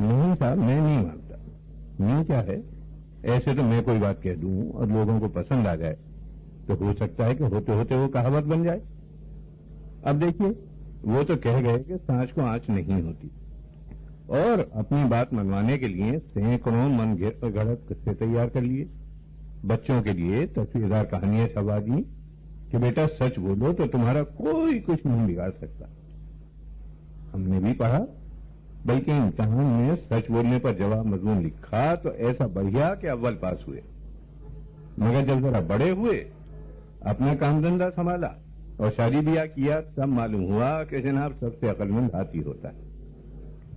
نہیں صاحب میں نہیں مانتا. نہیں کیا ہے, ایسے تو میں کوئی بات کہہ دوں اور لوگوں کو پسند آ جائے تو ہو سکتا ہے کہ ہوتے ہوتے وہ کہاوت بن جائے. اب دیکھیے وہ تو کہہ گئے کہ سانچ کو آنچ نہیں ہوتی, اور اپنی بات منوانے کے لیے سینکڑوں من گھڑت قصے تیار کر لیے. بچوں کے لیے تصویردار کہانیاں چھپا دی کہ بیٹا سچ بولو تو تمہارا کوئی کچھ نہیں بگاڑ سکتا. ہم نے بھی پڑھا, بلکہ امتحان میں سچ بولنے پر جواب مضمون لکھا تو ایسا بڑھیا کہ اول پاس ہوئے. مگر جب ذرا بڑے ہوئے, اپنا کام دھندہ سنبھالا اور شادی بیاہ کیا, تب معلوم ہوا کہ جناب سب سے عقل مند ہاتھی ہوتا ہے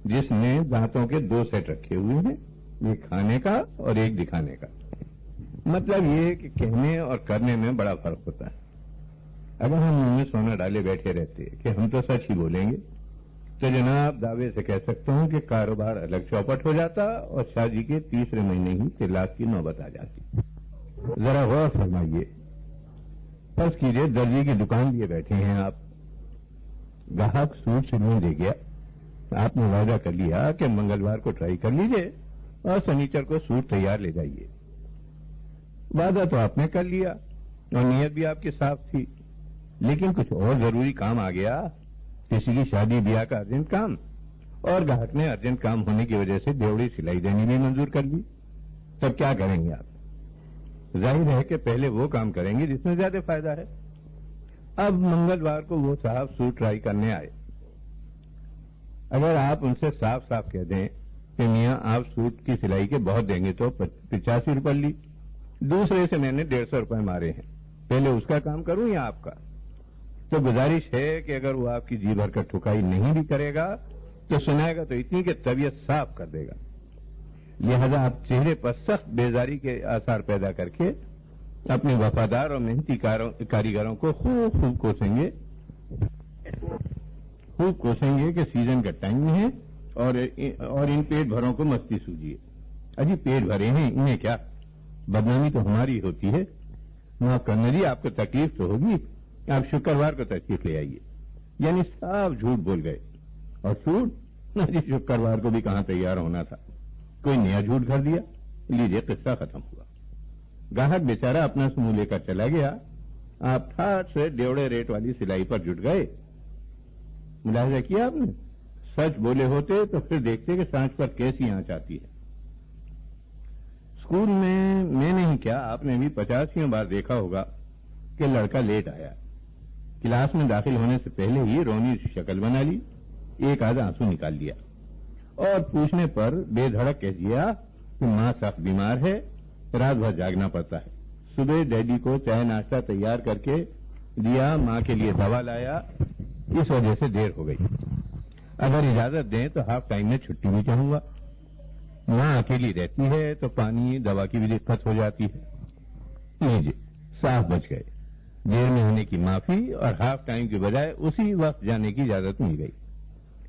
جس نے دانتوں کے 2 سیٹ رکھے ہوئے ہیں, ایک کھانے کا اور ایک دکھانے کا. مطلب یہ کہ کہنے اور کرنے میں بڑا فرق ہوتا ہے. اگر ہم منہ میں سونا ڈالے بیٹھے رہتے کہ ہم تو سچ ہی بولیں گے تو جناب دعوے سے کہہ سکتا ہوں کہ کاروبار الگ چوپٹ ہو جاتا اور شادی کے تیسرے مہینے ہی طلاق کی نوبت آ جاتی. ذرا غور فرمائیے, فرض کیجیے درزی کی دکان لیے بیٹھے ہیں آپ, گاہک سوٹ سلنے دے گیا, آپ نے وعدہ کر لیا کہ منگلوار کو ٹرائی کر لیجئے اور سنیچر کو سوٹ تیار لے جائیے. وعدہ تو آپ نے کر لیا اور نیت بھی آپ کی صاف تھی, لیکن کچھ اور ضروری کام آ گیا, کسی کی شادی بیاہ کا ارجنٹ کام, اور گاہک نے ارجنٹ کام ہونے کی وجہ سے دیوڑی سلائی دینی بھی منظور کر لی. تب کیا کریں گے آپ؟ ظاہر ہے کہ پہلے وہ کام کریں گے جس میں زیادہ فائدہ ہے. اب منگلوار کو وہ صاحب سوٹ ٹرائی کرنے آئے. اگر آپ ان سے صاف صاف کہہ دیں کہ میاں آپ سوٹ کی سلائی کے بہت دیں گے تو 85 روپے لی, دوسرے سے میں نے 150 روپے مارے ہیں, پہلے اس کا کام کروں یا آپ کا, تو گزارش ہے کہ اگر وہ آپ کی جی بھر کر ٹھکائی نہیں بھی کرے گا تو سنائے گا تو اتنی کہ طبیعت صاف کر دے گا. لہذا آپ چہرے پر سخت بیزاری کے آثار پیدا کر کے اپنے وفادار اور محنتی کاریگروں کو خوب کوسیں گے کہ سیزن کا ٹائم ہے اور ان پیٹ بھروں کو مستی سوجیے. اجی پیٹ بھرے ہیں, انہیں کیا, بدنامی تو ہماری ہوتی ہے. معاف کرنا جی, آپ کو تکلیف تو ہوگی, آپ شکروار کو تشریف لے آئیے. یعنی صاف جھوٹ بول گئے. اور سوٹ جی شکروار کو بھی کہاں تیار ہونا تھا, کوئی نیا جھوٹ کر دیا, لیجیے قصہ ختم ہوا. گاہک بیچارہ اپنا سمو لے کر چلا گیا, آپ ٹھاٹ سے ڈیوڑے ریٹ والی سلائی پر جٹ گئے. ملاحظہ کیا آپ نے, سچ بولے ہوتے تو پھر دیکھتے کہ سانچ پر کیسی آنچ آتی ہے. اسکول میں نہیں کیا, آپ نے بھی 50 بار دیکھا ہوگا کہ لڑکا لیٹ آیا, کلاس میں داخل ہونے سے پہلے ہی رونی شکل بنا لی, ایک آدھا آنسو نکال لیا اور پوچھنے پر بے دھڑک کہہ دیا کہ ماں سخت بیمار ہے, رات بھر جاگنا پڑتا ہے. صبح ڈیڈی کو چائے ناشتہ تیار کر کے دیا, ماں کے لیے دوا لایا, اس وجہ سے دیر ہو گئی. اگر اجازت دیں تو ہاف ٹائم میں چھٹی بھی چاہوں گا. ماں اکیلی رہتی ہے تو پانی دوا کی بھی دقت ہو جاتی ہے. لیجیے صاف بچ گئے, دیر میں ہونے کی معافی اور ہاف ٹائم کی بجائے اسی وقت جانے کی اجازت مل گئی.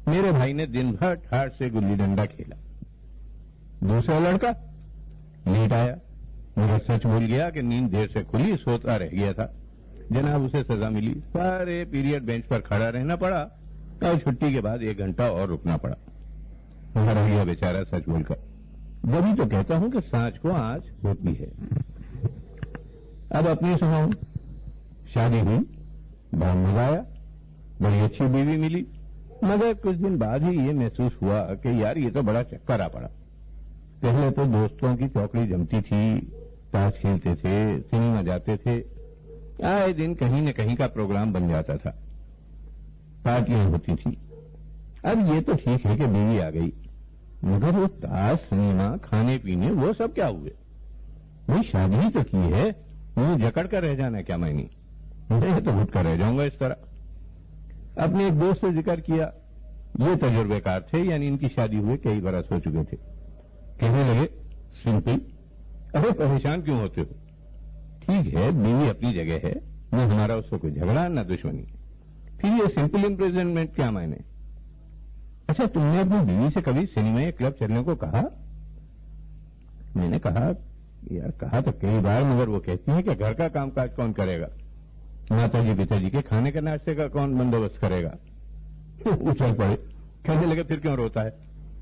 میرے بھائی نے دن بھر ٹھاٹ سے گلی ڈنڈا کھیلا. دوسرا لڑکا لیٹ آیا, مگر سچ بول گیا کہ نیند دیر سے کھلی, سوتا رہ گیا تھا. جناب اسے سزا ملی, سارے پیریڈ بینچ پر کھڑا رہنا پڑا اور چھٹی کے بعد 1 گھنٹہ اور رکنا پڑا. مر گیا بیچارہ سچ بول کر. جبھی تو کہتا ہوں کہ سانچ کو آنچ ہوتی ہے. اب اپنی سناؤں. شادی ہوئی, بہت مزہ آیا, بڑی اچھی بیوی ملی, مگر کچھ دن بعد ہی یہ محسوس ہوا کہ یار یہ تو بڑا چکر آ پڑا. پہلے تو دوستوں کی چوکڑی جمتی تھی, تاش کھیلتے تھے, سنیما جاتے تھے, آئے دن کہیں نہ کہیں کا پروگرام بن جاتا تھا, پارٹیاں ہوتی تھی. اب یہ تو ٹھیک ہے کہ بیوی آ گئی, مگر وہ تاش, سنیما, کھانے پینے, وہ سب کیا ہوئے؟ بھائی شادی ہی تو کی ہے, وہ جکڑ کر رہ جانا کیا معنی؟ میں تو گھٹ کر رہ جاؤں گا اس طرح. اپنے ایک دوست سے ذکر کیا, یہ تجربے کار تھے, یعنی ان کی شادی ہوئے کئی برس ہو چکے تھے. کہنے لگے سمپل. ارے پریشان کیوں ہوتے ہو؟ ٹھیک ہے بیوی اپنی جگہ ہے, نہ ہمارا اس سے کوئی جھگڑا نہ دشمنی, پھر یہ سمپل امپریزنمنٹ کیا معنی؟ اچھا تم نے اپنی بیوی سے کبھی سنیما یا کلب چلنے کو کہا؟ میں نے کہا یار کہا تو کئی بار, مگر وہ کہتی ہیں کہ گھر کا کام کاج کون کرے گا, ماتا جی پتا جی کے کھانے کے ناشتے کا کون بندوبست کرے گا. اچھل پڑے, کہنے لگے پھر کیوں روتا ہے,